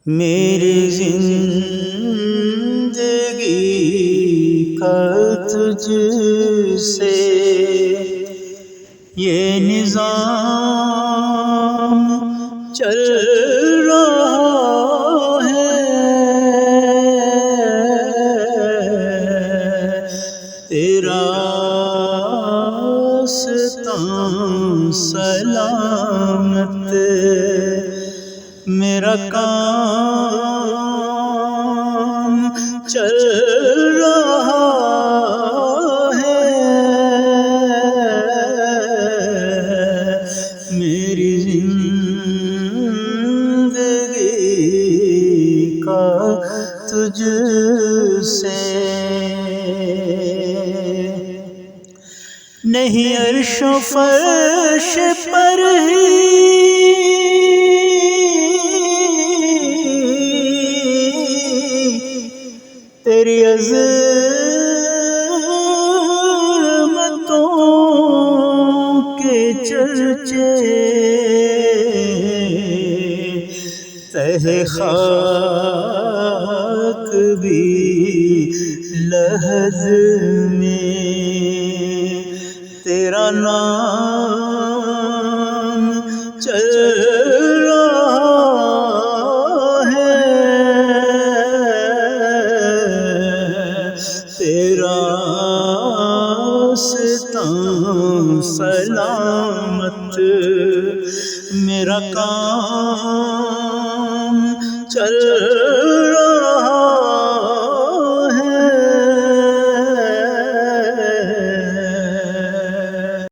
میری زندگی کا تجھ سے یہ نظام چل رہا ہے، تیرا راستہ سلامت، میرا کام چل رہا ہے، میری زندگی کا تجھ سے نہیں عرش و فرش پر ہی تیری عظمتوں کے چرچے، تہ خاک بھی لحظ میں تیرا نام چل رہا ہے، تیرا راستہ سلامت، میرا کام چل رہا